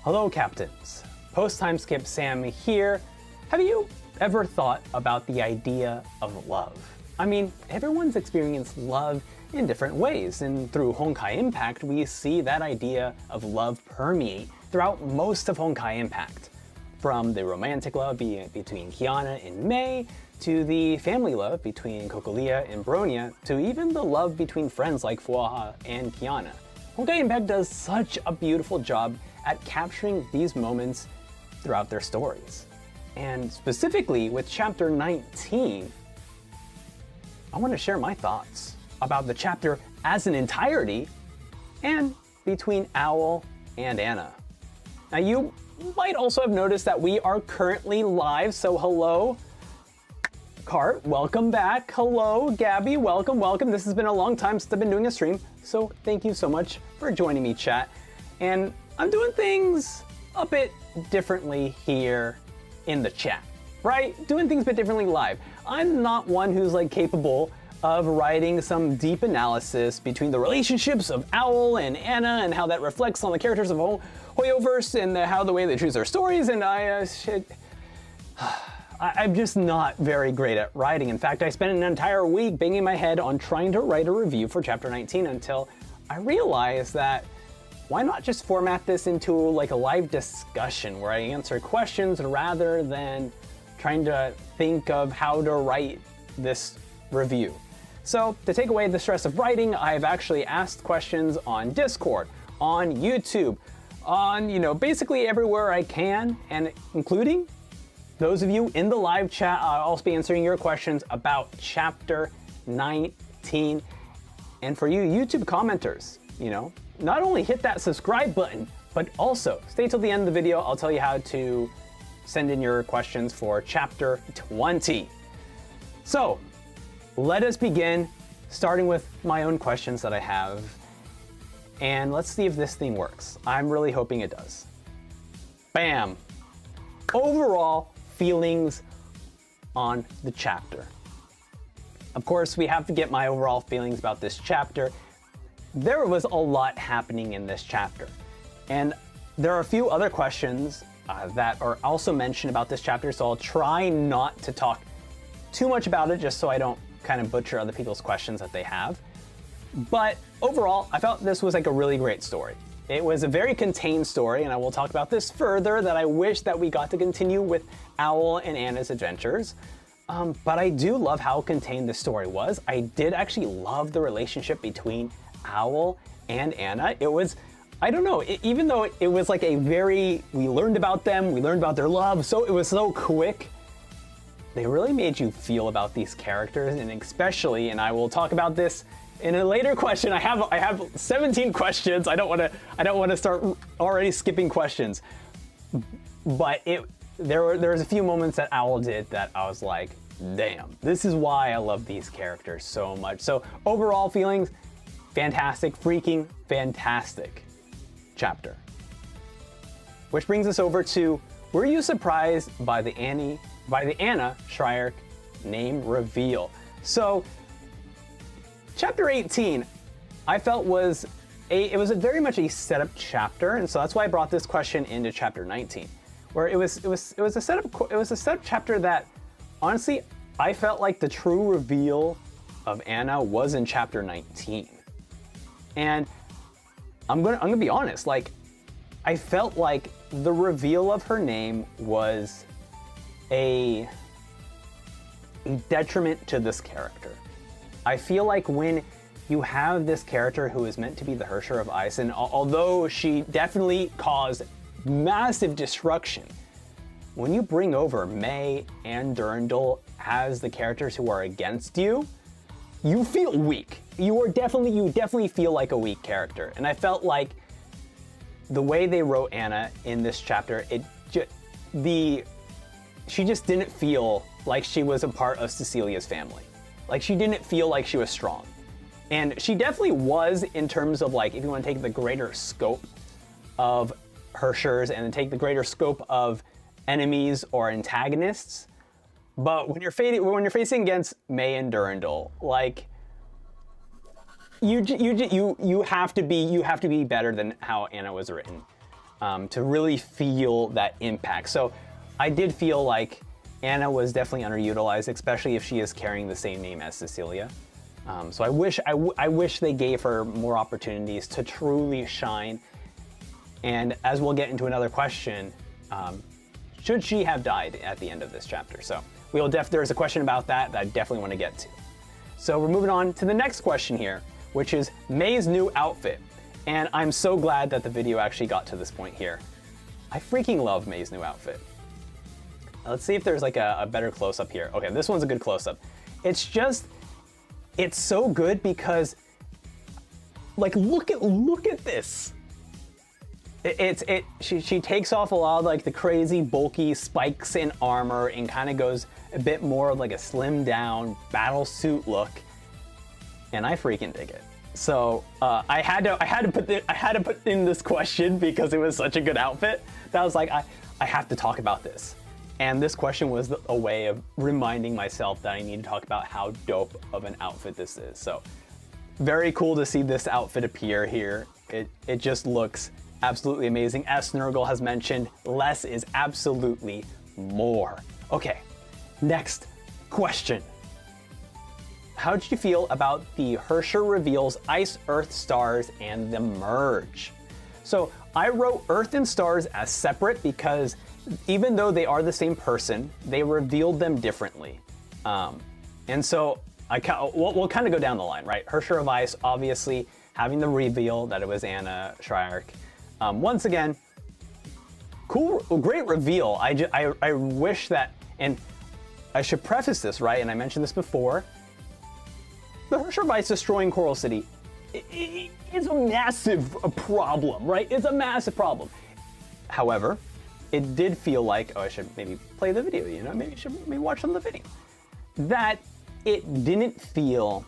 Hello, Captains. Post-time skip Sam here. Have you ever thought about the idea of love? I mean, everyone's experienced love in different ways, and through Honkai Impact, we see that idea of love permeate throughout most of Honkai Impact. From the romantic love between Kiana and May, to the family love between Cocolia and Bronia, to even the love between friends like Fuaha and Kiana. Honkai Impact does such a beautiful job at capturing these moments throughout their stories. And specifically with chapter 19, I want to share my thoughts about the chapter as an entirety and between Owl and Anna. Now you might also have noticed that we are currently live, so hello. Kart, welcome back. Hello, Gabi, welcome. This has been a long time since I've been doing a stream, so thank you so much for joining me, chat. And I'm doing things a bit differently here in the chat, right? Doing things a bit differently live. I'm not one who's like capable of writing some deep analysis between the relationships of Owl and Anna and how that reflects on the characters of Hoyoverse and how the way they choose their stories, and I'm just not very great at writing. In fact, I spent an entire week banging my head on trying to write a review for chapter 19 until I realized that why not just format this into like a live discussion where I answer questions rather than trying to think of how to write this review. So to take away the stress of writing, I've actually asked questions on Discord, on YouTube, on, basically everywhere I can, and including those of you in the live chat. I'll also be answering your questions about chapter 19. And for you YouTube commenters, not only hit that subscribe button, but also stay till the end of the video. I'll tell you how to send in your questions for chapter 20. So let us begin, starting with my own questions that I have. And let's see if this thing works. I'm really hoping it does. Bam. Overall feelings on the chapter. Of course, we have to get my overall feelings about this chapter. There was a lot happening in this chapter. And there are a few other questions that are also mentioned about this chapter, so I'll try not to talk too much about it just so I don't kind of butcher other people's questions that they have. But overall, I felt this was like a really great story. It was a very contained story, and I will talk about this further, that I wish that we got to continue with Owl and Anna's adventures. But I do love how contained this story was. I did actually love the relationship between Owl and Anna. It was, I don't know, even though it was like we learned about them, we learned about their love, so it was so quick. They really made you feel about these characters, and especially, and I will talk about this in a later question. I have 17 questions. I don't want to start already skipping questions. But there was a few moments that Owl did that I was like, damn, this is why I love these characters so much. So overall feelings, fantastic, freaking fantastic chapter. Which brings us over to, were you surprised by the Ana Schariac name reveal? So chapter 18, I felt was very much a setup chapter, and so that's why I brought this question into chapter 19, where it was a setup chapter that honestly I felt like the true reveal of Anna was in chapter 19. And I'm gonna be honest, like I felt like the reveal of her name was a detriment to this character. I feel like when you have this character who is meant to be the Herrscher of Ice, and although she definitely caused massive destruction, when you bring over May and Durandal as the characters who are against you, you feel weak. You definitely feel like a weak character. And I felt like the way they wrote Anna in this chapter, she just didn't feel like she was a part of Cecilia's family. Like she didn't feel like she was strong. And she definitely was in terms of like, if you want to take the greater scope of Herschers and take the greater scope of enemies or antagonists. But when you're facing against May and Durandal, like you have to be better than how Anna was written. to really feel that impact. So I did feel like Ana was definitely underutilized, especially if she is carrying the same name as Cecilia. So I wish they gave her more opportunities to truly shine. And as we'll get into another question, should she have died at the end of this chapter? So there's a question about that I definitely want to get to. So we're moving on to the next question here, which is May's new outfit. And I'm so glad that the video actually got to this point here. I freaking love May's new outfit. Let's see if there's like a better close-up here. Okay, this one's a good close-up. It's so good because, like, look at this. She takes off a lot of like the crazy bulky spikes in armor and kind of goes a bit more of like a slimmed down battle suit look, and I freaking dig it. So I had to put in this question because it was such a good outfit that I was like, I have to talk about this. And this question was a way of reminding myself that I need to talk about how dope of an outfit this is. So very cool to see this outfit appear here. It just looks absolutely amazing. As Snurgle has mentioned, less is absolutely more. Okay, next question. How did you feel about the Herrscher Reveals Ice, Earth, Stars, and the Merge? So I wrote Earth and Stars as separate because even though they are the same person, they revealed them differently. And so we'll kind of go down the line, right? Herrscher of Ice, obviously having the reveal that it was Ana Schariac. Once again, cool, great reveal. I wish that, and I should preface this, right? And I mentioned this before. The Herrscher of Ice destroying Coral City is a massive problem, right? It's a massive problem. However, it did feel like, oh, I should maybe play the video, you know, maybe watch some of the video. That it didn't feel,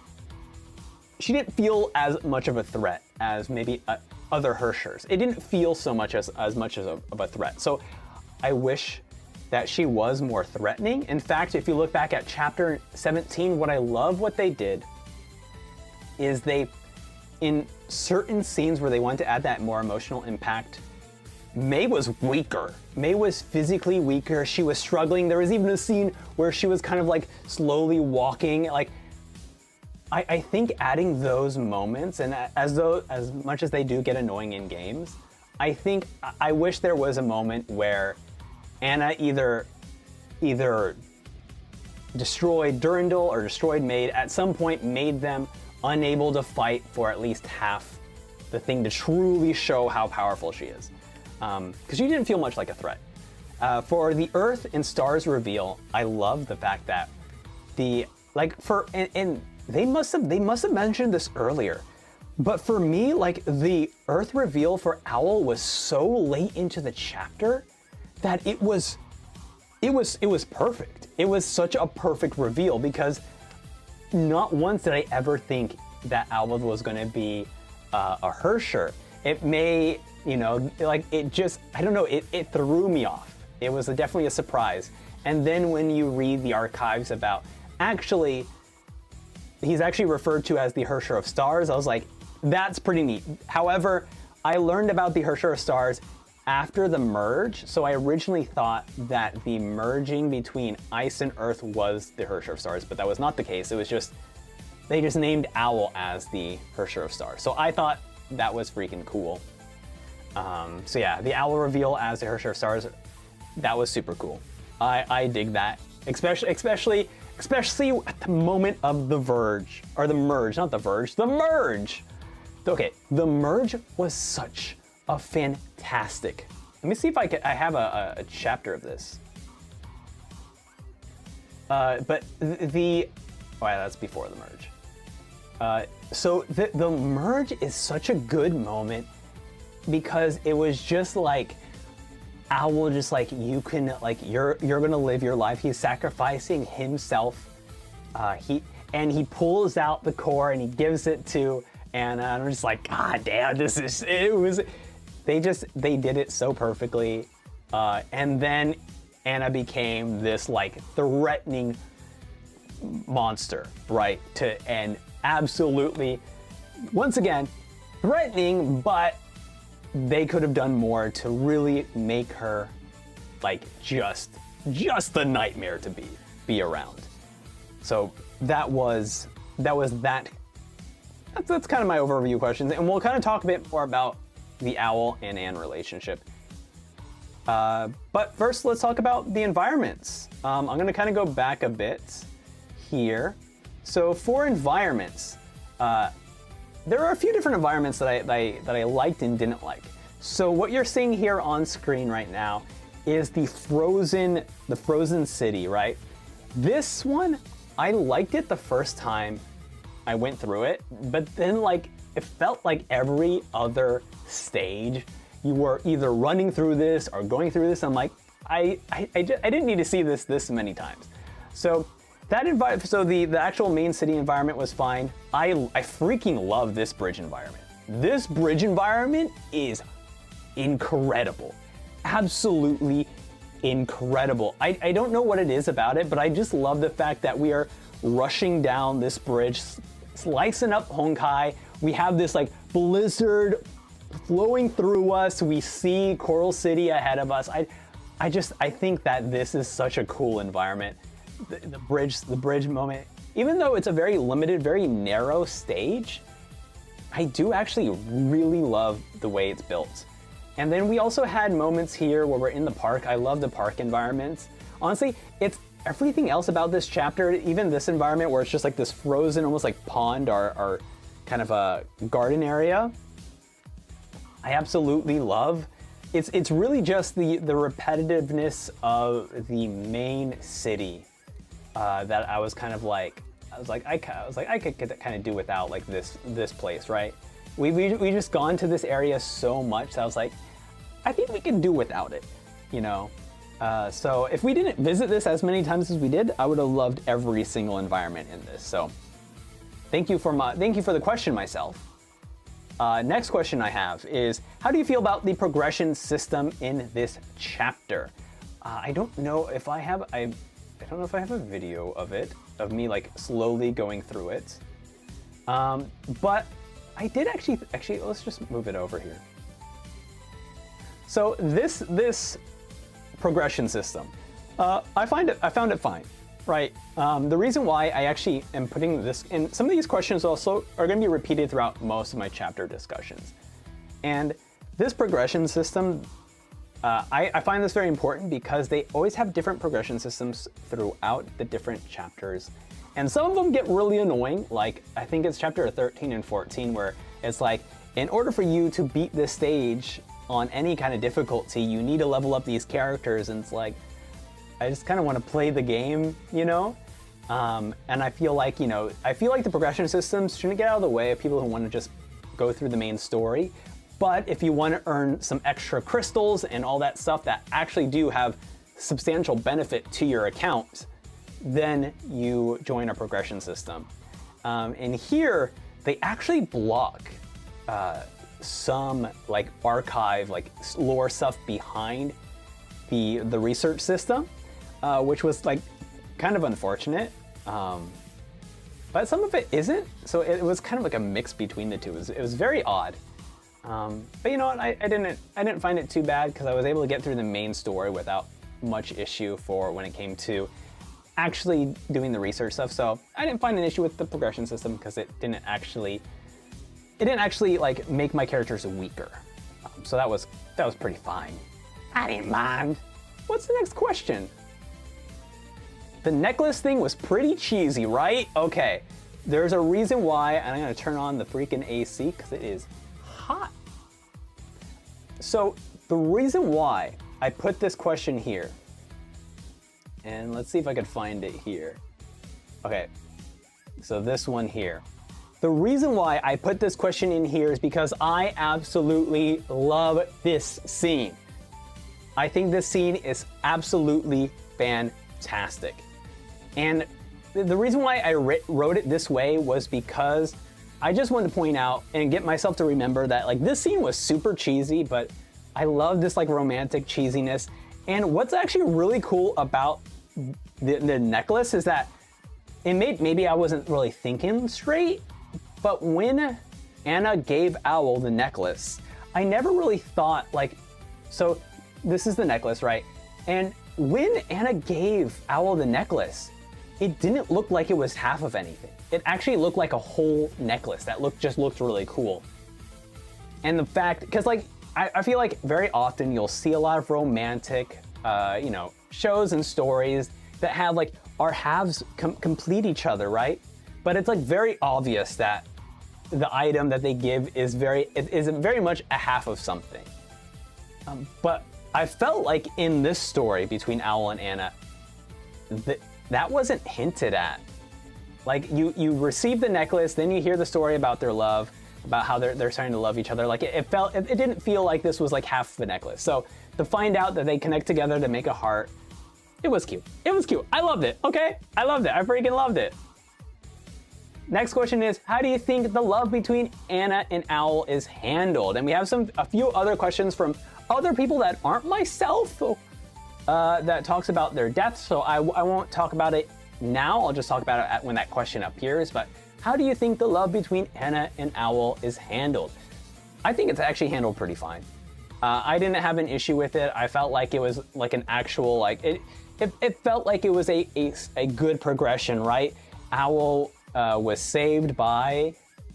she didn't feel as much of a threat as maybe other Herschers. It didn't feel so much as much of a threat. So I wish that she was more threatening. In fact, if you look back at chapter 17, what I love what they did is in certain scenes where they wanted to add that more emotional impact, May was weaker. May was physically weaker. She was struggling. There was even a scene where she was kind of like slowly walking. Like, I think adding those moments, and as much as they do get annoying in games, I wish there was a moment where Ana either destroyed Durandal or destroyed May, at some point made them unable to fight for at least half the thing to truly show how powerful she is. Because she didn't feel much like a threat. For the Earth and Stars reveal, I love the fact that they must have mentioned this earlier, but for me, like, the Earth reveal for Owl was so late into the chapter that it was perfect. It was such a perfect reveal because not once did I ever think that Owl was going to be a Herrscher. It may, you know, like, it just, I don't know, it threw me off. It was definitely a surprise. And then when you read the archives about, actually, he's actually referred to as the Herrscher of Stars, I was like, that's pretty neat. However, I learned about the Herrscher of Stars after the merge, so I originally thought that the merging between Ice and Earth was the Herrscher of Stars, but that was not the case. It was just, they just named Owl as the Herrscher of Stars. So I thought that was freaking cool. So yeah, the Owl reveal as the Herrscher of Stars, that was super cool. I dig that, especially at the moment of the Verge, or the merge, not the Verge, the merge. Okay, the merge was such a fantastic. Let me see if I have a chapter of this. But oh yeah, that's before the merge. So the merge is such a good moment because it was just like, Owl just like, you can, like, you're gonna live your life. He's sacrificing himself. He pulls out the core and he gives it to Ana, and I'm just like, God damn, they did it so perfectly. And then Ana became this like threatening monster, right? And absolutely, once again, threatening, but they could have done more to really make her like just a nightmare to be around. So that's kind of my overview questions, and we'll kind of talk a bit more about the Owl and Anne relationship. But first, let's talk about the environments. I'm going to kind of go back a bit here. So for environments, there are a few different environments that I liked and didn't like. So what you're seeing here on screen right now is the frozen city, right? This one, I liked it the first time I went through it, but then like it felt like every other stage you were either running through this or going through this. I'm like, I didn't need to see this many times. So the actual main city environment was fine. I freaking love this bridge environment. This bridge environment is incredible. Absolutely incredible. I don't know what it is about it, but I just love the fact that we are rushing down this bridge, slicing up Honkai. We have this like blizzard flowing through us. We see Coral City ahead of us. I think that this is such a cool environment. The bridge moment, even though it's a very limited, very narrow stage, I do actually really love the way it's built. And then we also had moments here where we're in the park. I love the park environments. Honestly, it's everything else about this chapter, even this environment where it's just like this frozen, almost like pond or kind of a garden area, I absolutely love. It's really just the repetitiveness of the main city that I was kind of like, I could kind of do without like this place, right? We just gone to this area so much that I was like, I think we can do without it, you know? So if we didn't visit this as many times as we did, I would have loved every single environment in this. So thank you for the question, myself. Next question I have is, how do you feel about the progression system in this chapter? I don't know if I have a video of it, of me like slowly going through it. But I did actually, let's just move it over here. So this progression system, I found it fine, right? The reason why I actually am putting this in, some of these questions also are going to be repeated throughout most of my chapter discussions. And this progression system, I find this very important because they always have different progression systems throughout the different chapters. And some of them get really annoying, like I think it's chapter 13 and 14 where it's like, in order for you to beat this stage on any kind of difficulty, you need to level up these characters, and it's like, I just kind of want to play the game, you know? And I feel like, the progression systems shouldn't get out of the way of people who want to just go through the main story. But if you want to earn some extra crystals and all that stuff that actually do have substantial benefit to your account, then you join a progression system. And here, they actually block some like archive, like lore stuff behind the research system, which was like kind of unfortunate. But some of it isn't, so it was kind of like a mix between the two. It was very odd. But you know what, I didn't find it too bad because I was able to get through the main story without much issue for when it came to actually doing the research stuff. So I didn't find an issue with the progression system because it didn't actually like make my characters weaker. So that was pretty fine. I didn't mind. What's the next question? The necklace thing was pretty cheesy, right? Okay, there's a reason why, and I'm gonna turn on the freaking AC because it is hot. So the reason why I put this question here, and let's see if I could find it here. Okay, so this one here. The reason why I put this question in here is because I absolutely love this scene. I think this scene is absolutely fantastic. And the reason why I wrote it this way was because I just wanted to point out and get myself to remember that like this scene was super cheesy, but I love this like romantic cheesiness. And what's actually really cool about the necklace is that it maybe I wasn't really thinking straight, but when Anna gave Owl the necklace, I never really thought, like, so this is the necklace, right? And when Anna gave Owl the necklace, it didn't look like it was half of anything. It actually looked like a whole necklace that just looked really cool. And the fact, because like, I feel like very often you'll see a lot of romantic, you know, shows and stories that have like our halves complete each other, right? But it's like very obvious that the item that they give is very much a half of something. But I felt like in this story between Owl and Anna, that wasn't hinted at. Like you receive the necklace, then you hear the story about their love, about how they're starting to love each other. Like it didn't feel like this was like half of a necklace. So to find out that they connect together to make a heart, it was cute. It was cute. I loved it. Okay, I loved it. I freaking loved it. Next question is, how do you think the love between Anna and Owl is handled? And we have a few other questions from other people that aren't myself that talks about their deaths. So I won't talk about it now. I'll just talk about it when that question appears. But how do you think the love between Anna and Owl is handled? I think it's actually handled pretty fine. I didn't have an issue with it. I felt like it was like an actual, like, it felt like it was a good progression, right? Owl was saved by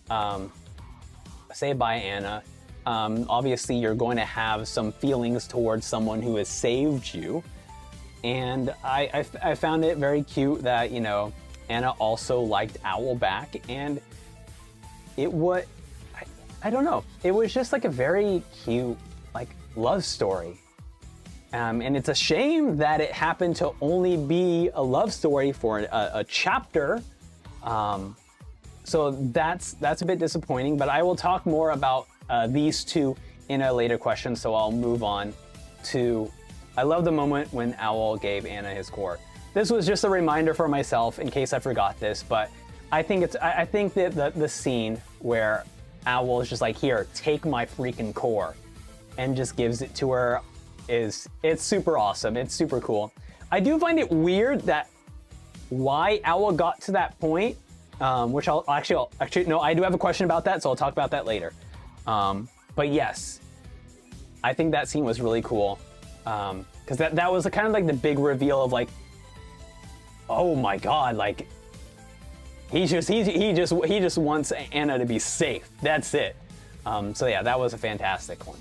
Anna. Obviously, you're going to have some feelings towards someone who has saved you. And I found it very cute that, you know, Anna also liked Owl back. And it was, I don't know, it was just like a very cute, like, love story. And it's a shame that it happened to only be a love story for a chapter. So that's a bit disappointing, but I will talk more about these two in a later question, so I'll move on to, I love the moment when Owl gave Anna his core. This was just a reminder for myself in case I forgot this, but I think that the scene where Owl is just like, here, take my freaking core, and just gives it to her it's super awesome. It's super cool. I do find it weird that why Owl got to that point, which I'll actually, no, I do have a question about that, so I'll talk about that later. But yes, I think that scene was really cool. Because that was kind of like the big reveal of like, oh my God, like he just wants Anna to be safe. That's it. So yeah, that was a fantastic one.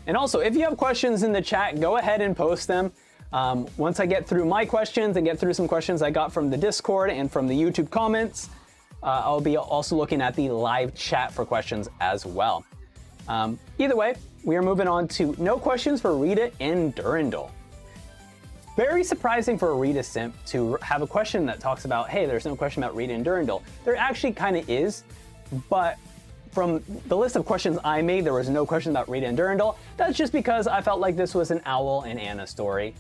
And also, if you have questions in the chat, go ahead and post them. Once I get through my questions and get through some questions I got from the Discord and from the YouTube comments, I'll be also looking at the live chat for questions as well. Either way, we are moving on to no questions for Rita and Durandal. Very surprising for a Rita simp to have a question that talks about, hey, there's no question about Rita and Durandal. There actually kind of is, but from the list of questions I made, there was no question about Rita and Durandal. That's just because I felt like this was an Owl and Anna story,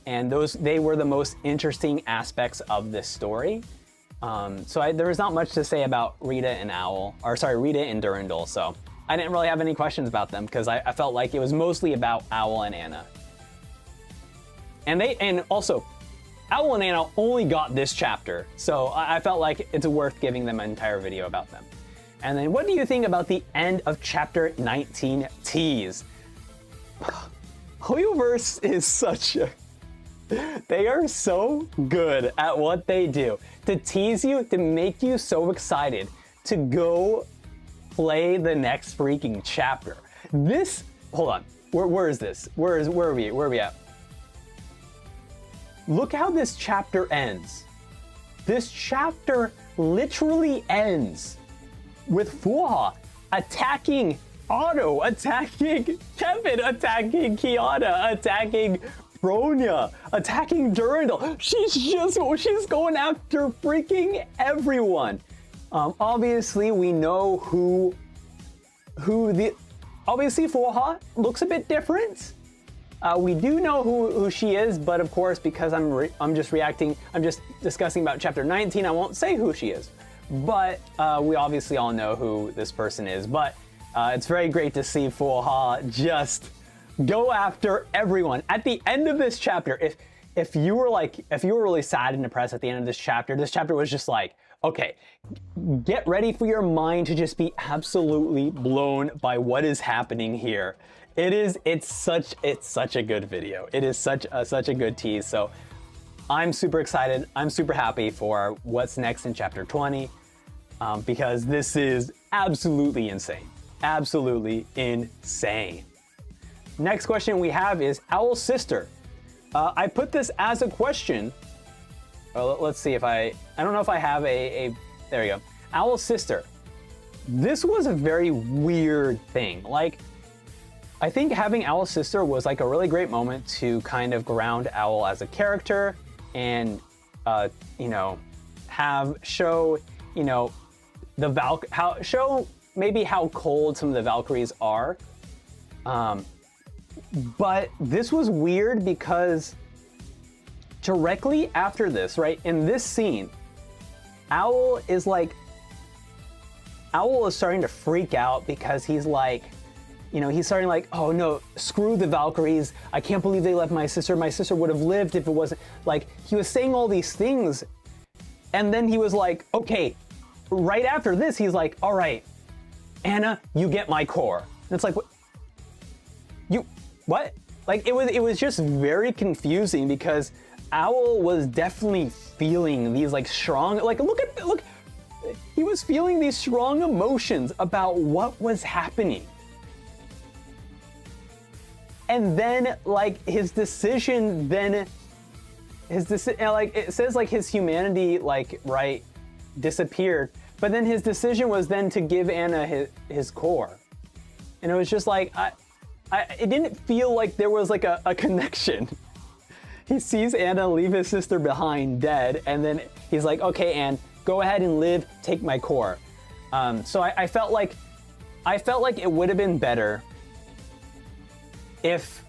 and they were the most interesting aspects of this story. So there was not much to say about Rita and Durandal, so I didn't really have any questions about them because I felt like it was mostly about Owl and Anna. And also, Owl and Anna only got this chapter, so I felt like it's worth giving them an entire video about them. And then, what do you think about the end of chapter 19 tease? Hoyoverse is such a... They are so good at what they do. To tease you, to make you so excited to go play the next freaking chapter. This, hold on, where is this? Where are we at? Look how this chapter ends. This chapter literally ends with Fuha attacking Otto, attacking Kevin, attacking Kiana, attacking Bronya, attacking Durandal. She's going after freaking everyone. Obviously, we know who obviously Fuha looks a bit different. We do know who she is, but of course, because I'm just discussing about chapter 19, I won't say who she is. But we obviously all know who this person is. But it's very great to see Fuha just go after everyone. At the end of this chapter, if you were really sad and depressed at the end of this chapter was just like, Okay, get ready for your mind to just be absolutely blown by what is happening here. It's such a good video. It is such a good tease. So I'm super excited. I'm super happy for what's next in chapter 20 because this is absolutely insane. Absolutely insane. Next question we have is Owl's sister. I put this as a question. Let's see if I don't know if I have there we go. Owl's sister. This was a very weird thing. Like, I think having Owl's sister was like a really great moment to kind of ground Owl as a character and, you know, show, you know, show maybe how cold some of the Valkyries are. But this was weird because directly after this, right, in this scene, Owl is starting to freak out because he's like, you know, he's starting like, oh no, screw the Valkyries. I can't believe they left my sister. My sister would have lived if it wasn't, like, he was saying all these things. And then he was like, okay, right after this, he's like, all right, Anna, you get my core. And it's like, what? Like, it was just very confusing because Owl was definitely feeling these like strong, like, look, he was feeling these strong emotions about what was happening. And then like his decision, like it says like his humanity, like, right, disappeared. But then his decision was then to give Anna his core. And it was just like, it didn't feel like there was like a connection. He sees Anna leave his sister behind dead, and then he's like, okay, Anne, go ahead and live, take my core. So I felt like it would have been better if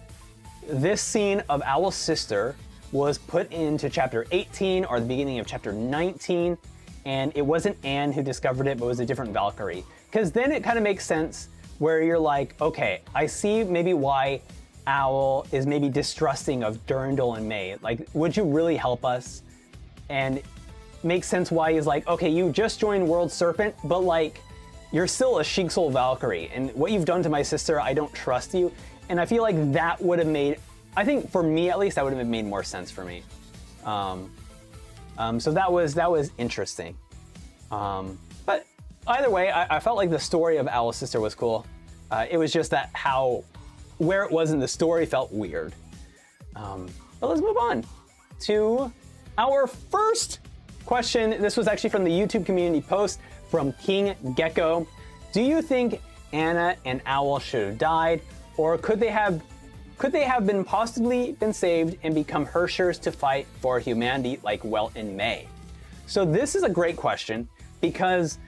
this scene of Owl's sister was put into chapter 18 or the beginning of chapter 19, and it wasn't Anne who discovered it, but it was a different Valkyrie. Because then it kind of makes sense where you're like, okay, I see maybe why Owl is maybe distrusting of Durandal and May. Like, would you really help us? And makes sense why he's like, okay, you just joined World Serpent, but like, you're still a Sheik Soul Valkyrie, and what you've done to my sister, I don't trust you. And I feel like that would have made, I think for me at least, that would have made more sense for me. So that was interesting. But either way, I felt like the story of Owl's sister was cool. It was just that where it was in the story felt weird. But let's move on to our first question. This was actually from the YouTube community post from King Gecko. Do you think Anna and Owl should have died, or could they have been possibly been saved and become Herrschers to fight for humanity like Well and May? So this is a great question because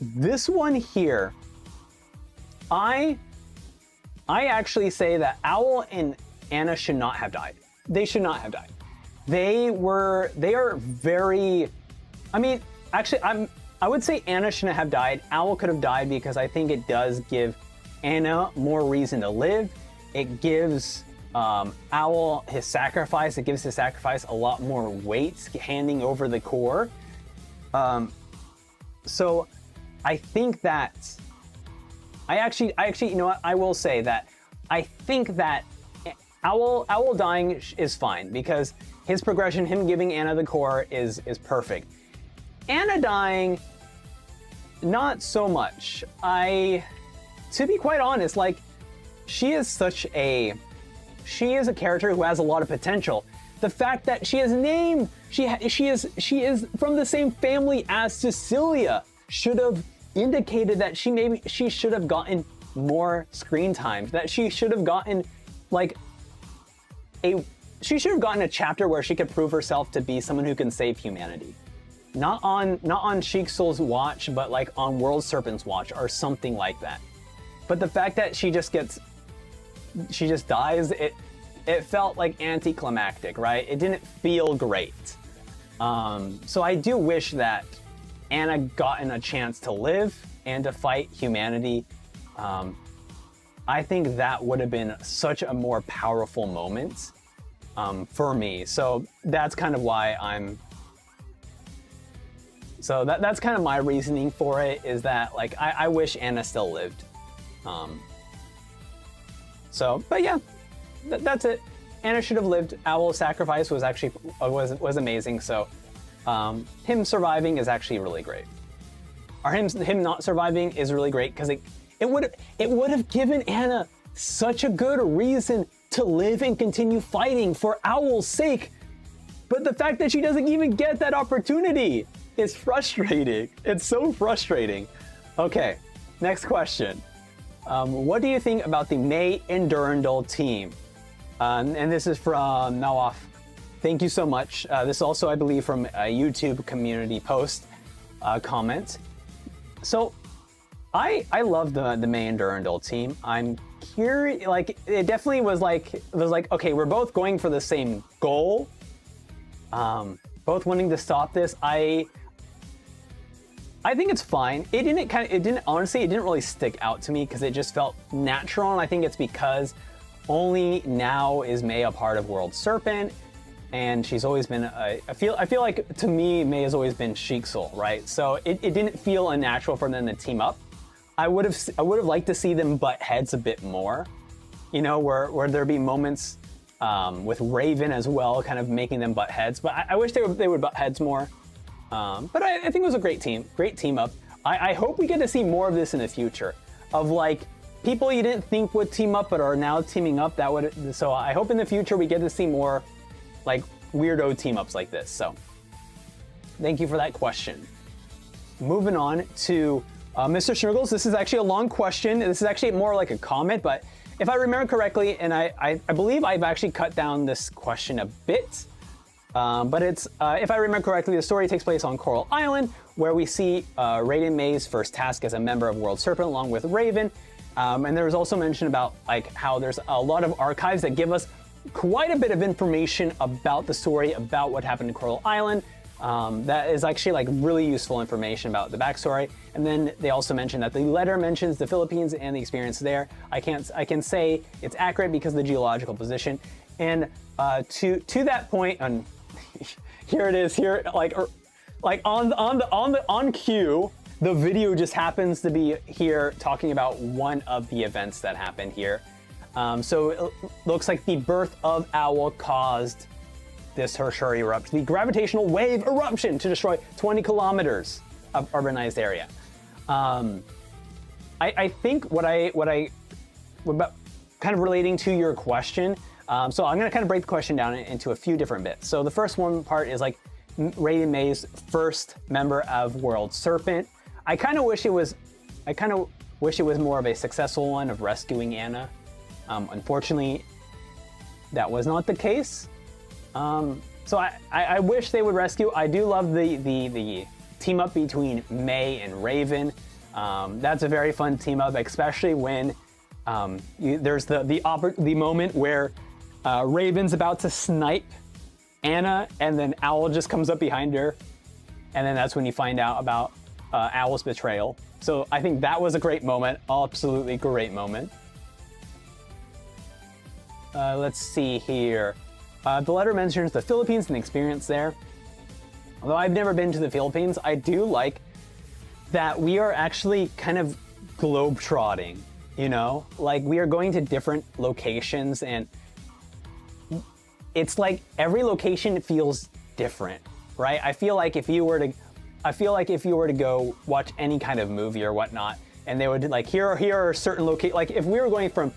this one here, I actually say that Owl and Anna should not have died. They should not have died. They are very, I mean, actually, I would say Anna shouldn't have died. Owl could have died because I think it does give Anna more reason to live. It gives Owl his sacrifice. It gives his sacrifice a lot more weight, handing over the core. So I think that I actually, you know what? I will say that I think that Owl dying is fine because his progression, him giving Anna the core, is perfect. Anna dying, not so much. To be quite honest, like, she is a character who has a lot of potential. The fact that she is named, she is from the same family as Cecilia should have indicated that she should have gotten more screen time, that she should have gotten like she should have gotten a chapter where she could prove herself to be someone who can save humanity. Not on Sheik Soul's watch, but like on World Serpent's watch or something like that. But the fact that she just dies, it felt like anticlimactic, right? It didn't feel great. So I do wish that Anna gotten a chance to live and to fight humanity. I think that would have been such a more powerful moment for me. So that's kind of why So that's kind of my reasoning for it, is that like I wish Ana still lived. But yeah, that's it. Ana should have lived. Owl's sacrifice was actually was amazing. So him surviving is actually really great. Or him not surviving is really great, because it would have given Ana such a good reason to live and continue fighting for Owl's sake. But the fact that she doesn't even get that opportunity is frustrating. It's so frustrating. Okay, next question. What do you think about the May and Durandal team? And this is from Nawaf. Thank you so much. This is also, I believe, from a YouTube community post comment. So I love the May and Durandal team. I'm curious, like, it definitely was like, okay, we're both going for the same goal. Both wanting to stop this. I think it's fine. It didn't honestly, it didn't really stick out to me because it just felt natural, and I think it's because only now is May a part of World Serpent, and she's always been I feel like, to me, May has always been Sheiksoul, right? So it didn't feel unnatural for them to team up. I would have liked to see them butt heads a bit more, you know, where there be moments with Raven as well, kind of making them butt heads. But I wish they would butt heads more. But I think it was a great team up. I hope we get to see more of this in the future, of like people you didn't think would team up but are now teaming up. So I hope in the future we get to see more like weirdo team ups like this. So thank you for that question. Moving on to MrSnurgles. This is actually a long question. This is actually more like a comment, but if I remember correctly, and I believe I've actually cut down this question a bit, but it's, if I remember correctly, the story takes place on Coral Island, where we see Raiden May's first task as a member of World Serpent along with Raven. And there was also mention about like how there's a lot of archives that give us quite a bit of information about the story, about what happened in Coral Island. That is actually like really useful information about the backstory. And then they also mentioned that the letter mentions the Philippines and the experience there. I can say it's accurate because of the geological position. And to that point, and here it is here, like on cue, the video just happens to be here talking about one of the events that happened here. So it looks like the birth of Owl caused this Herrscher eruption, the gravitational wave eruption, to destroy 20 kilometers of urbanized area. I think what about kind of relating to your question. So I'm gonna kind of break the question down into a few different bits. So the first one part is like Raiden May's first member of World Serpent. I kind of wish it was more of a successful one of rescuing Ana. Unfortunately, that was not the case. So I wish they would rescue. I do love the team up between May and Raven. That's a very fun team up, especially when there's the moment where Raven's about to snipe Ana, and then Owl just comes up behind her, and then that's when you find out about Owl's betrayal. So I think that was a great moment, absolutely great moment. Let's see here. The letter mentions the Philippines and the experience there. Although I've never been to the Philippines, I do like that we are actually kind of globe-trotting, you know? Like, we are going to different locations, and it's like every location feels different, right? I feel like if you were to go watch any kind of movie or whatnot, and they would like, here are certain locations, like if we were going from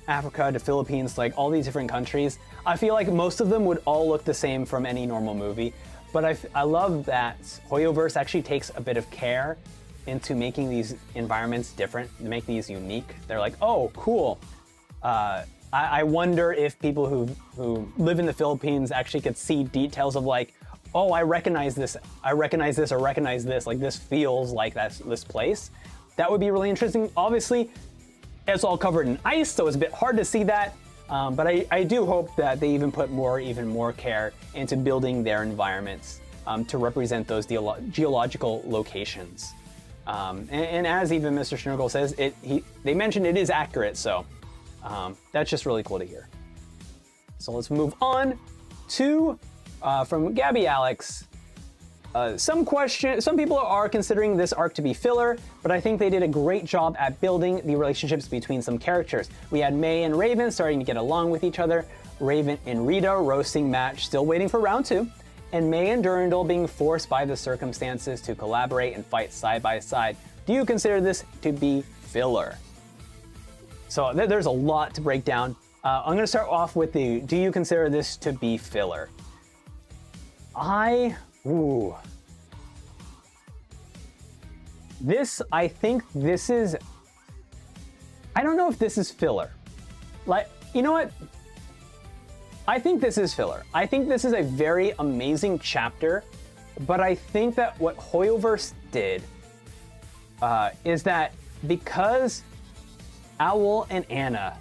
Africa to Philippines, like all these different countries, I feel like most of them would all look the same from any normal movie. But I love that Hoyoverse actually takes a bit of care into making these environments different, to make these unique. They're like, oh, cool. I wonder if people who live in the Philippines actually could see details of like, oh, I recognize this, or recognize this, like this feels like this place. That would be really interesting. Obviously, it's all covered in ice, so it's a bit hard to see that. But I do hope that they even put even more care into building their environments to represent those geological locations. And as even MrSnurgles says, they mentioned it is accurate, so that's just really cool to hear. So let's move on to from Gabi Alex. Some people are considering this arc to be filler, but I think they did a great job at building the relationships between some characters. We had May and Raven starting to get along with each other, Raven and Rita roasting match, still waiting for round 2, and May and Durandal being forced by the circumstances to collaborate and fight side by side. Do you consider this to be filler? So there's a lot to break down. I'm going to start off with do you consider this to be filler? I think this is, I don't know if this is filler. Like, you know what? I think this is filler. I think this is a very amazing chapter, but I think that what Hoyoverse did is that because Owl and Ana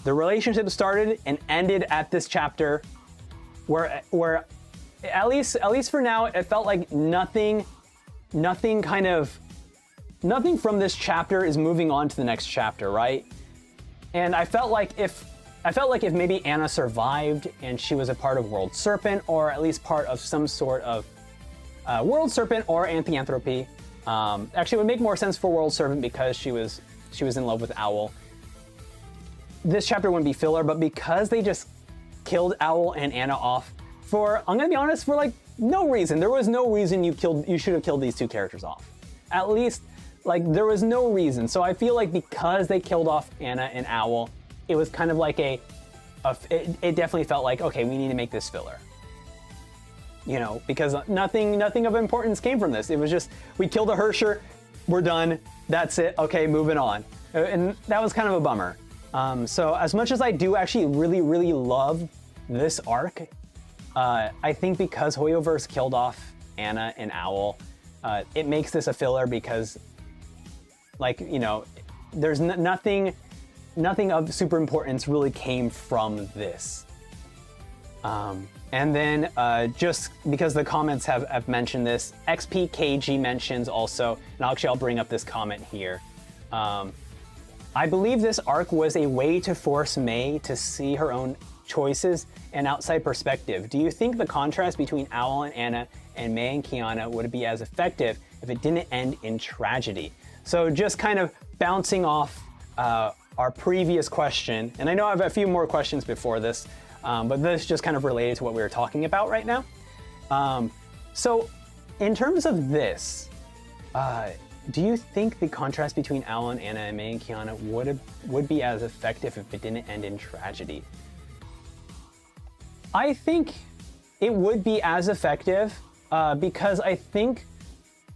the relationship started and ended at this chapter where at least for now, it felt like nothing from this chapter is moving on to the next chapter, right? And I felt like if maybe Ana survived and she was a part of World Serpent, or at least part of some sort of World Serpent or Anthropy. Actually, it would make more sense for World Serpent because she was in love with Owl. This chapter wouldn't be filler, but because they just killed Owl and Ana off I'm gonna be honest, for like no reason. There was no reason you should have killed these two characters off. At least, like, there was no reason. So I feel like because they killed off Ana and Owl, it was kind of like it definitely felt like, okay, we need to make this filler. You know, because nothing of importance came from this. It was just, we killed a Herrscher, we're done, that's it, okay, moving on. And that was kind of a bummer. So as much as I do actually really, really love this arc, I think because Hoyoverse killed off Ana and Owl, it makes this a filler because, like, you know, there's nothing of super importance really came from this. And then just because the comments have mentioned this, XP Cagey mentions also, and actually I'll bring up this comment here. I believe this arc was a way to force May to see her own choices and outside perspective. Do you think the contrast between Owl and Ana and May and Kiana would be as effective if it didn't end in tragedy? So just kind of bouncing off our previous question, and I know I have a few more questions before this, but this just kind of related to what we were talking about right now. So in terms of this, do you think the contrast between Owl and Ana and May and Kiana would be as effective if it didn't end in tragedy? I think it would be as effective because I think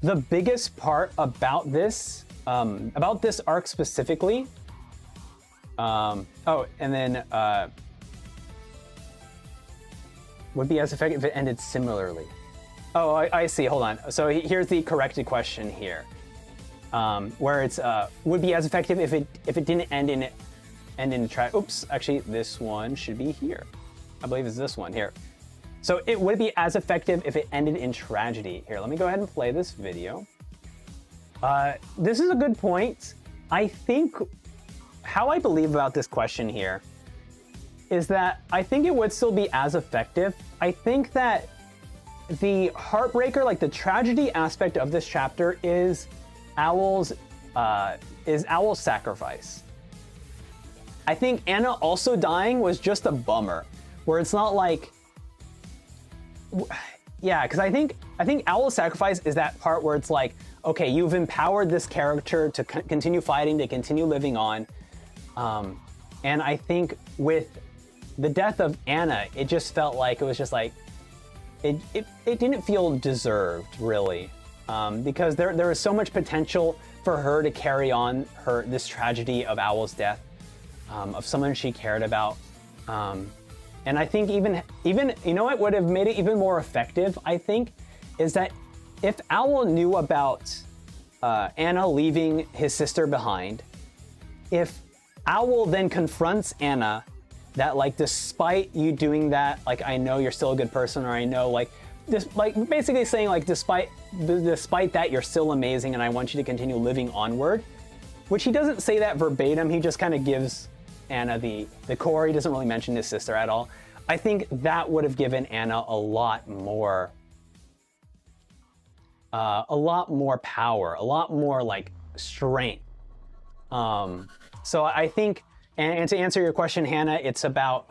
the biggest part about this arc specifically, would be as effective if it ended similarly. Oh, I see, hold on. So here's the corrected question here, where it's would be as effective if it didn't end in oops, actually this one should be here. I believe it's this one here. So it would be as effective if it ended in tragedy. Here, let me go ahead and play this video. This is a good point. I think how I believe about this question here is that I think it would still be as effective. I think that the heartbreaker, like the tragedy aspect of this chapter is Owl's sacrifice. I think Ana also dying was just a bummer, where it's not like, yeah, because I think Owl's sacrifice is that part where it's like, okay, you've empowered this character to continue fighting, to continue living on, and I think with the death of Ana, it just felt like it was just like, it didn't feel deserved really, because there was so much potential for her to carry on this tragedy of Owl's death, of someone she cared about. And I think even you know what would have made it even more effective, I think, is that if Owl knew about Ana leaving his sister behind, if Owl then confronts Ana that, like, despite you doing that, like, I know you're still a good person, or I know, like, this, like, basically saying, like, despite that, you're still amazing and I want you to continue living onward, which he doesn't say that verbatim, he just kind of gives Ana the core. He doesn't really mention his sister at all. I think that would have given Ana a lot more a lot more power, a lot more like strength. So I think, and to answer your question, Hannah, it's about,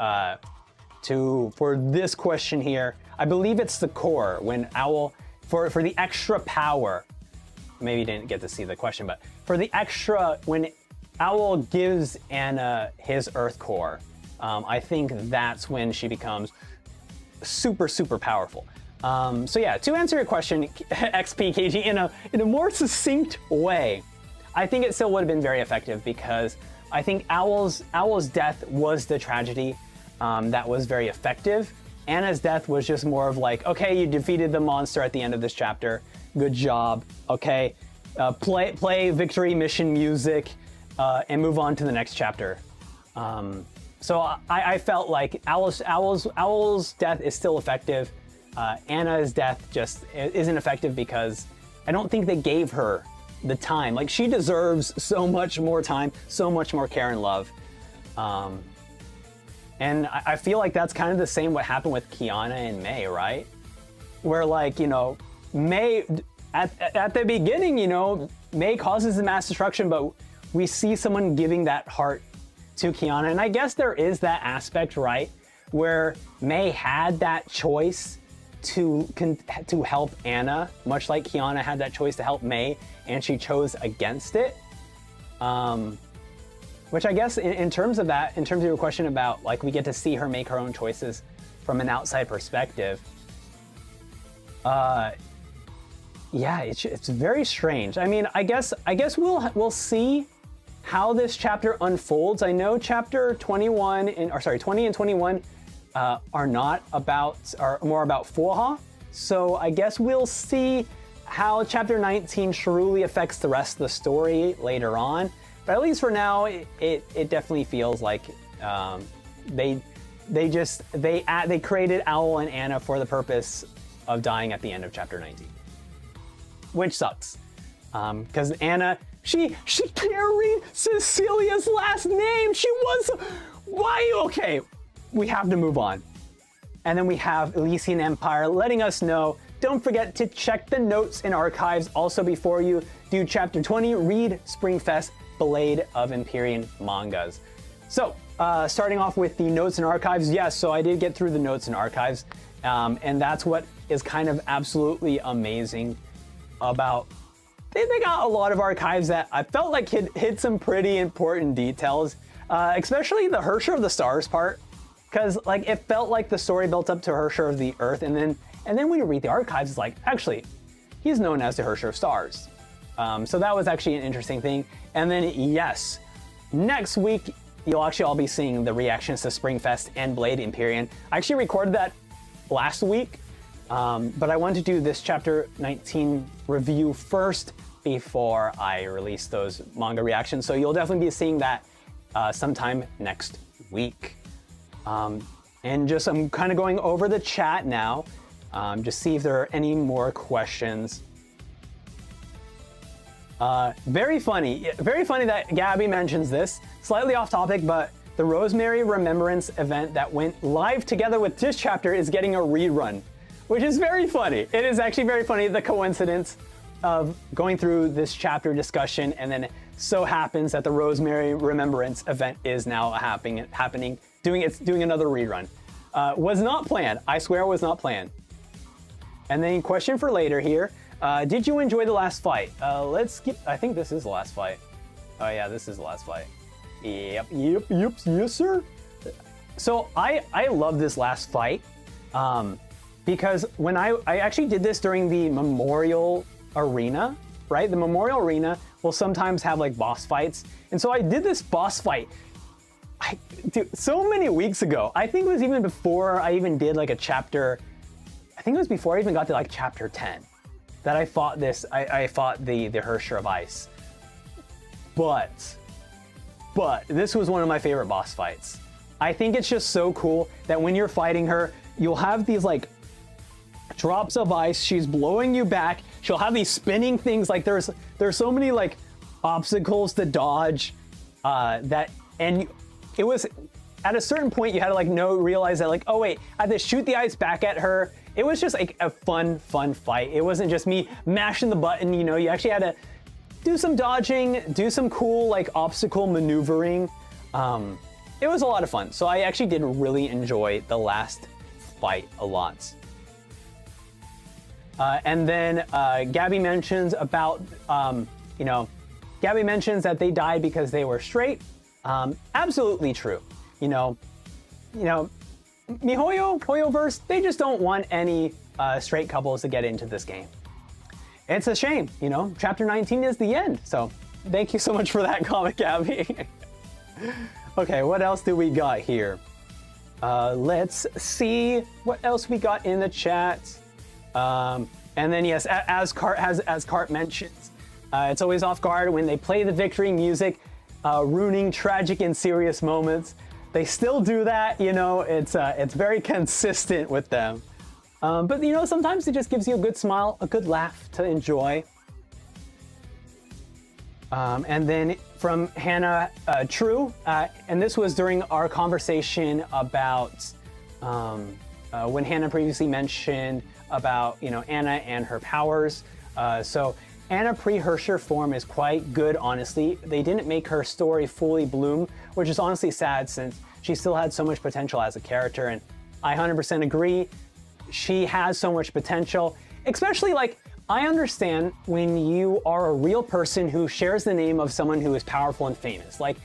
for this question here, I believe it's the core when Owl, for the extra power, maybe you didn't get to see the question, but for the extra, when Owl gives Anna his Earth core, I think that's when she becomes super, super powerful. So yeah, to answer your question, XPKG, in a more succinct way, I think it still would have been very effective because I think Owl's death was the tragedy that was very effective. Anna's death was just more of like, okay, you defeated the monster at the end of this chapter. Good job. Okay, play victory mission music and move on to the next chapter. So I felt like Owl's death is still effective. Anna's death just isn't effective because I don't think they gave her the time. Like, she deserves so much more time, so much more care and love. And I feel like that's kind of the same what happened with Kiana and May, right? Where, like, you know, May, at the beginning, you know, May causes the mass destruction, but we see someone giving that heart to Kiana. And I guess there is that aspect, right? Where May had that choice to help Anna, much like Kiana had that choice to help May, and she chose against it. Which I guess in terms of that, in terms of your question about, like, we get to see her make her own choices from an outside perspective. Yeah, it's very strange. I mean, I guess we'll see how this chapter unfolds. I know chapter 20 and 21 are more about Fuha. So I guess we'll see how chapter 19 truly affects the rest of the story later on. But at least for now, it definitely feels like they created Owl and Anna for the purpose of dying at the end of chapter 19, which sucks. Because Anna, she can't read Cecilia's last name. Okay, we have to move on. And then we have Elysian Empire letting us know, don't forget to check the notes and archives. Also, before you do chapter 20, read Springfest Blade of Empyrean mangas. So, starting off with the notes and archives, yes, so I did get through the notes and archives, and that's what is kind of absolutely amazing about. They got a lot of archives that I felt like hit some pretty important details, especially the Herrscher of the Stars part, because like it felt like the story built up to Herrscher of the Earth, and then when you read the archives, it's like, actually, he's known as the Herrscher of Stars. So that was actually an interesting thing. And then, yes, next week, you'll actually all be seeing the reactions to Springfest and Blade Empyrean. I actually recorded that last week, but I wanted to do this chapter 19 review first before I release those manga reactions. So you'll definitely be seeing that sometime next week. And just, I'm kind of going over the chat now, just see if there are any more questions. Very funny that Gabi mentions this. Slightly off topic, but the Rosemary Remembrance event that went live together with this chapter is getting a rerun, which is very funny. It is actually very funny, the coincidence of going through this chapter discussion, and then it so happens that the Rosemary Remembrance event is now happening, doing another rerun. Was not planned. I swear it was not planned. And then question for later here. Did you enjoy the last fight? Let's skip. I think this is the last fight. Oh yeah, this is the last fight. Yep, yes sir. So I love this last fight because when I actually did this during the Memorial Arena, right? The Memorial Arena will sometimes have like boss fights. And so I did this boss fight so many weeks ago. I think it was even before I even did like a chapter. I think it was before I even got to like chapter 10. That I fought this, I fought the Herrscher of Ice. But this was one of my favorite boss fights. I think it's just so cool that when you're fighting her, you'll have these like drops of ice, she's blowing you back, she'll have these spinning things, like there's so many like obstacles to dodge, and it was, at a certain point you had to like realize that like, oh wait, I had to shoot the ice back at her, it was just like a fun fight. It wasn't just me mashing the button, you know, you actually had to do some dodging, do some cool like obstacle maneuvering. It was a lot of fun. So I actually did really enjoy the last fight a lot. And then Gabi mentions about, you know, Gabi mentions that they died because they were straight. Absolutely true. You know, Hoyoverse, they just don't want any straight couples to get into this game. It's a shame, you know, chapter 19 is the end. So thank you so much for that comment, Gabi. Okay, what else do we got here? Let's see what else we got in the chat. And then yes, as Kart mentions, it's always off guard when they play the victory music, ruining tragic and serious moments. They still do that, you know, it's very consistent with them. But you know, sometimes it just gives you a good smile, a good laugh to enjoy. And then from Hanna, true, and this was during our conversation about when Hanna previously mentioned about, you know, Ana and her powers. So Ana pre-Herrscher form is quite good, honestly. They didn't make her story fully bloom, which is honestly sad since she still had so much potential as a character, and I 100% agree. She has so much potential, especially like, I understand when you are a real person who shares the name of someone who is powerful and famous. Like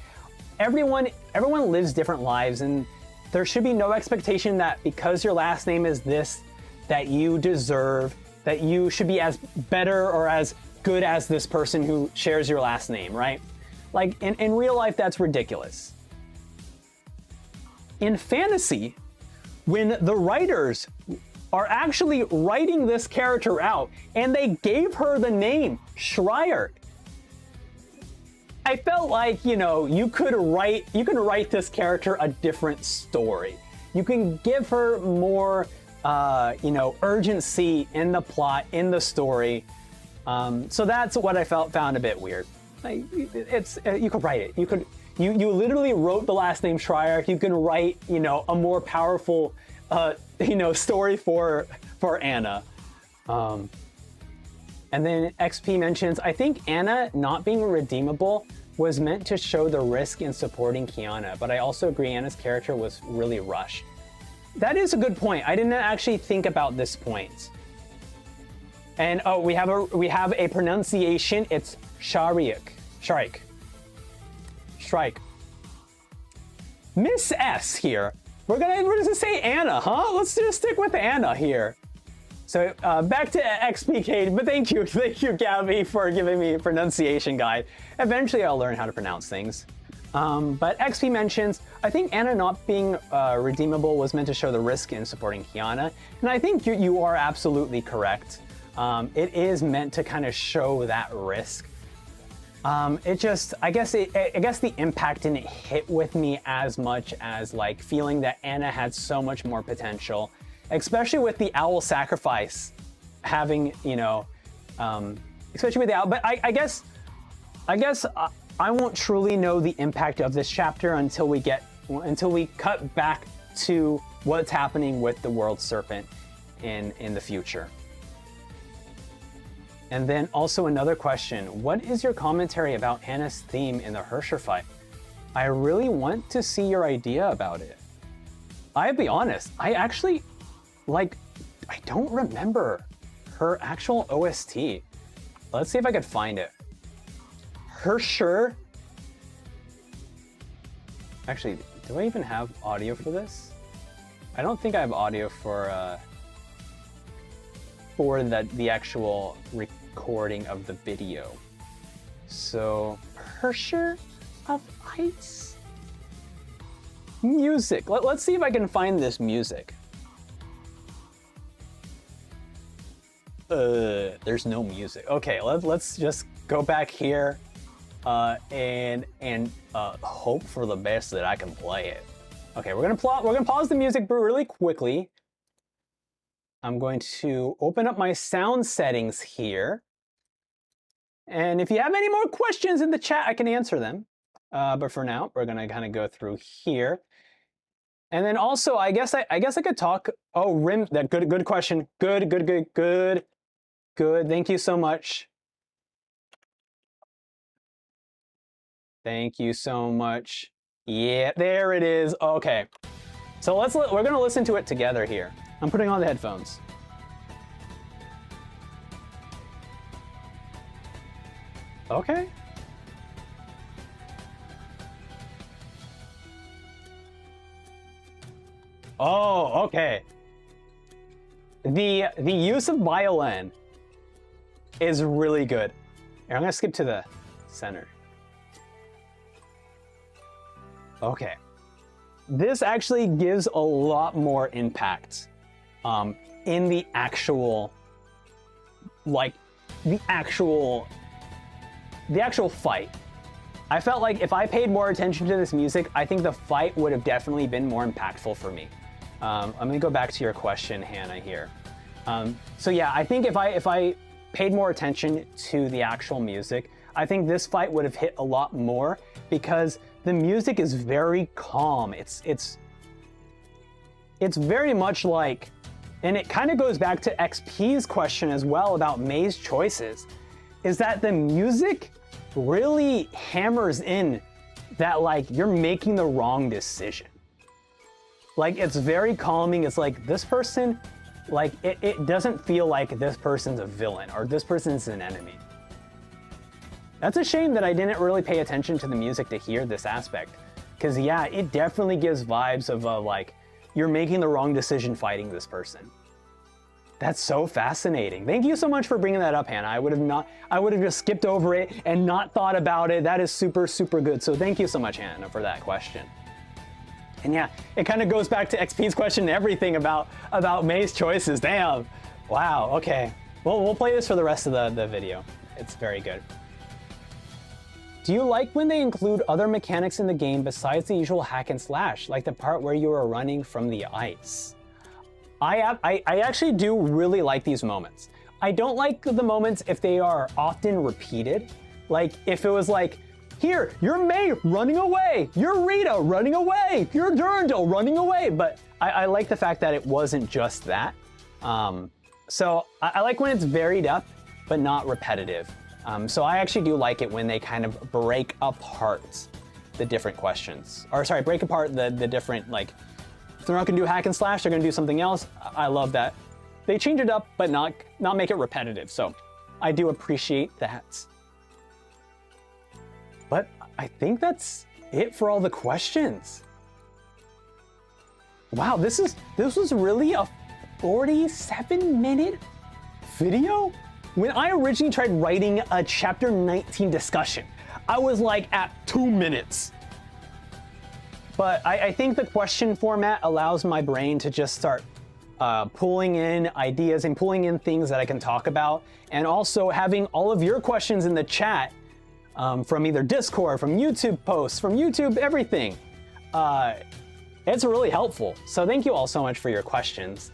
everyone lives different lives, and there should be no expectation that because your last name is this, that you deserve, that you should be as better or as good as this person who shares your last name, right? Like in real life, that's ridiculous. In fantasy, when the writers are actually writing this character out and they gave her the name Schariac, I felt like, you know, you can write this character a different story. You can give her more, you know, urgency in the plot, in the story. So that's what I found a bit weird. Like, you could write it. You literally wrote the last name Schariac. You can write, you know, a more powerful, you know, story for Ana. And then XP mentions, I think Ana not being redeemable was meant to show the risk in supporting Kiana, but I also agree Ana's character was really rushed. That is a good point. I didn't actually think about this point. And oh, we have a pronunciation. It's Schariac. Miss S here. We're gonna say Ana, huh? Let's just stick with Ana here. So back to XPK, but thank you, Gabi, for giving me a pronunciation guide. Eventually, I'll learn how to pronounce things. But XP mentions, I think Ana not being redeemable was meant to show the risk in supporting Kiana, and I think you are absolutely correct. It is meant to kind of show that risk. It just, I guess the impact didn't hit with me as much as like feeling that Ana had so much more potential, especially with the owl sacrifice having, you know, especially with the owl. But I guess I won't truly know the impact of this chapter until we cut back to what's happening with the World Serpent in the future. And then also another question, what is your commentary about Hannah's theme in the Herrscher fight? I really want to see your idea about it. I'll be honest, I actually, like, I don't remember her actual OST. Let's see if I could find it. Herrscher. Actually, do I even have audio for this? I don't think I have audio for the actual recording of the video. So, Herscherr of Ice? Music. Let's see if I can find this music. There's no music. Okay, let's just go back here and hope for the best that I can play it. Okay, we're gonna pause the music really quickly. I'm going to open up my sound settings here. And if you have any more questions in the chat, I can answer them. But for now, we're gonna kind of go through here. And then also, I guess I could talk. Oh, rim. That good question. Good. Thank you so much. Thank you so much. Yeah, there it is. Okay. So we're gonna listen to it together here. I'm putting on the headphones. Okay. Oh, okay. The use of violin is really good. Here, I'm gonna skip to the center. Okay. This actually gives a lot more impact in the actual, like, the actual fight. I felt like if I paid more attention to this music, I think the fight would have definitely been more impactful for me. I'm gonna go back to your question, Hannah, here. So yeah, I think if I paid more attention to the actual music, I think this fight would have hit a lot more because the music is very calm. It's very much like, and it kind of goes back to XP's question as well about May's choices, is that the music really hammers in that like you're making the wrong decision. Like it's very calming. It's like this person, like it doesn't feel like this person's a villain or this person's an enemy. That's a shame that I didn't really pay attention to the music to hear this aspect. Because yeah, it definitely gives vibes of like, you're making the wrong decision fighting this person. That's so fascinating. Thank you so much for bringing that up, Hannah. I would have just skipped over it and not thought about it. That is super, super good. So thank you so much, Hannah, for that question. And yeah, it kind of goes back to XP's question and everything about May's choices. Damn. Wow, okay. Well, we'll play this for the rest of the video. It's very good. Do you like when they include other mechanics in the game besides the usual hack and slash, like the part where you are running from the ice? I actually do really like these moments. I don't like the moments if they are often repeated. Like if it was like, here, you're May running away, you're Rita running away, you're Durandal running away. But I like the fact that it wasn't just that. So I like when it's varied up, but not repetitive. So I actually do like it when they kind of break apart the different questions. Or sorry, break apart the different, like, if they're not gonna do hack and slash, they're gonna do something else. I love that. They change it up, but not make it repetitive. So I do appreciate that. But I think that's it for all the questions. Wow, this was really a 47-minute video? When I originally tried writing a chapter 19 discussion, I was like at 2 minutes. But I think the question format allows my brain to just start pulling in ideas and pulling in things that I can talk about. And also having all of your questions in the chat from either Discord, from YouTube posts, from YouTube, everything. It's really helpful. So thank you all so much for your questions.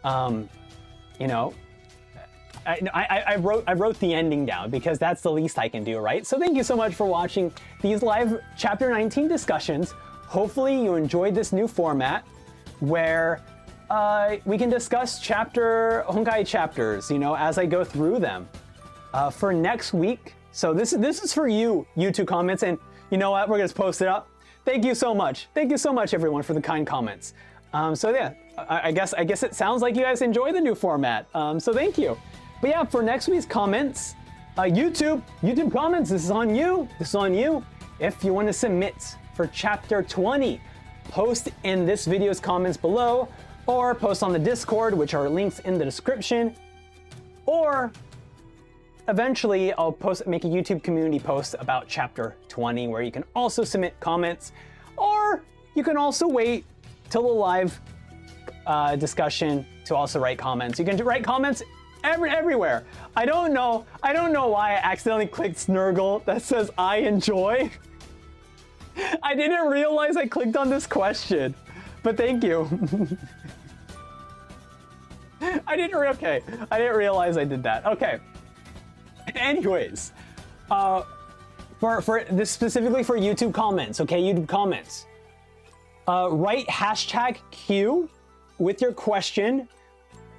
You know, I wrote the ending down because that's the least I can do, right? So thank you so much for watching these live chapter 19 discussions. Hopefully you enjoyed this new format where we can discuss Honkai chapters, you know, as I go through them. For next week, so this is for you, YouTube comments, and you know what? We're gonna post it up. Thank you so much. Thank you so much, everyone, for the kind comments. So yeah, I guess it sounds like you guys enjoy the new format. So thank you. But yeah, for next week's comments, YouTube comments, this is on you. This is on you. If you want to submit for chapter 20, post in this video's comments below, or post on the Discord, which are links in the description, or eventually I'll make a YouTube community post about chapter 20 where you can also submit comments, or you can also wait till the live discussion to also write comments. You can write comments everywhere. I don't know why I accidentally clicked Snurgle that says I enjoy. I didn't realize I clicked on this question, but thank you. I didn't realize I did that. Okay. Anyways, for this specifically for YouTube comments, okay, YouTube comments. write hashtag Q with your question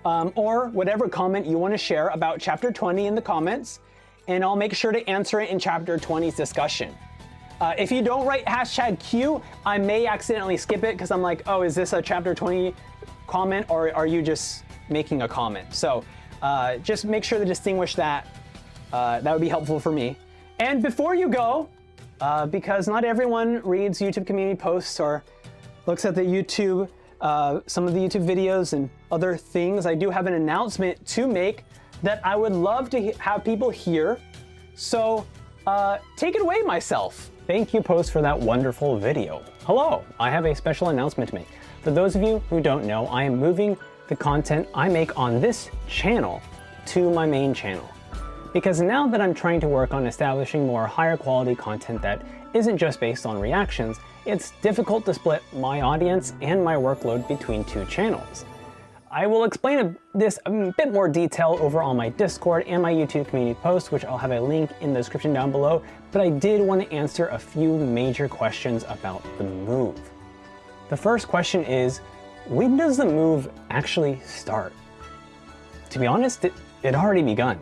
or whatever comment you want to share about chapter 20 in the comments, and I'll make sure to answer it in chapter 20's discussion. If you don't write hashtag Q, I may accidentally skip it because I'm like, oh, is this a chapter 20 comment or are you just making a comment? So just make sure to distinguish that. That would be helpful for me. And before you go, because not everyone reads YouTube community posts or looks at the YouTube, some of the YouTube videos and other things, I do have an announcement to make that I would love to have people hear. So take it away, myself. Thank you, Post, for that wonderful video. Hello, I have a special announcement to make. For those of you who don't know, I am moving the content I make on this channel to my main channel. Because now that I'm trying to work on establishing more higher quality content that isn't just based on reactions, it's difficult to split my audience and my workload between two channels. I will explain this a bit more detail over on my Discord and my YouTube community post, which I'll have a link in the description down below, but I did want to answer a few major questions about the move. The first question is, when does the move actually start? To be honest, it already begun.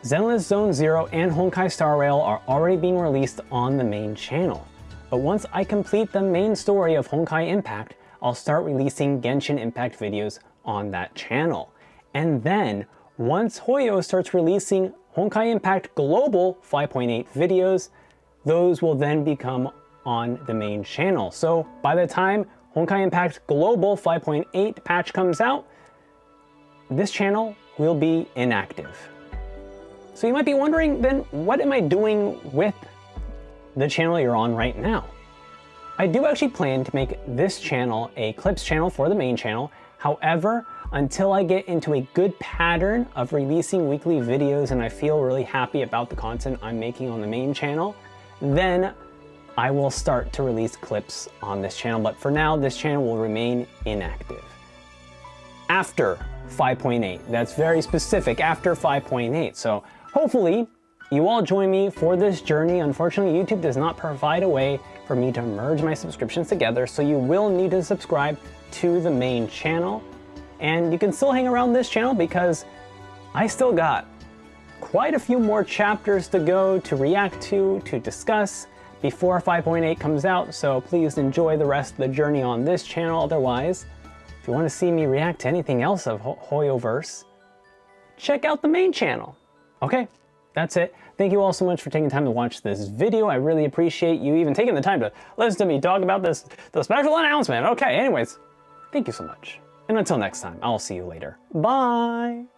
Zenless Zone Zero and Honkai Star Rail are already being released on the main channel. But once I complete the main story of Honkai Impact, I'll start releasing Genshin Impact videos on that channel. And then, once Hoyo starts releasing Honkai Impact Global 5.8 videos, those will then become on the main channel. So by the time Honkai Impact Global 5.8 patch comes out, this channel will be inactive. So you might be wondering, then what am I doing with the channel you're on right now? I do actually plan to make this channel a clips channel for the main channel. However, until I get into a good pattern of releasing weekly videos and I feel really happy about the content I'm making on the main channel, then I will start to release clips on this channel. But for now, this channel will remain inactive. After 5.8, that's very specific, after 5.8. So hopefully you all join me for this journey. Unfortunately, YouTube does not provide a way for me to merge my subscriptions together, so you will need to subscribe to the main channel. And you can still hang around this channel because I still got quite a few more chapters to go to react to discuss before 5.8 comes out, so please enjoy the rest of the journey on this channel. Otherwise, if you want to see me react to anything else of Hoyoverse, check out the main channel. Okay, that's it. Thank you all so much for taking time to watch this video. I really appreciate you even taking the time to listen to me talk about the special announcement. Okay, anyways, thank you so much. And until next time, I'll see you later. Bye!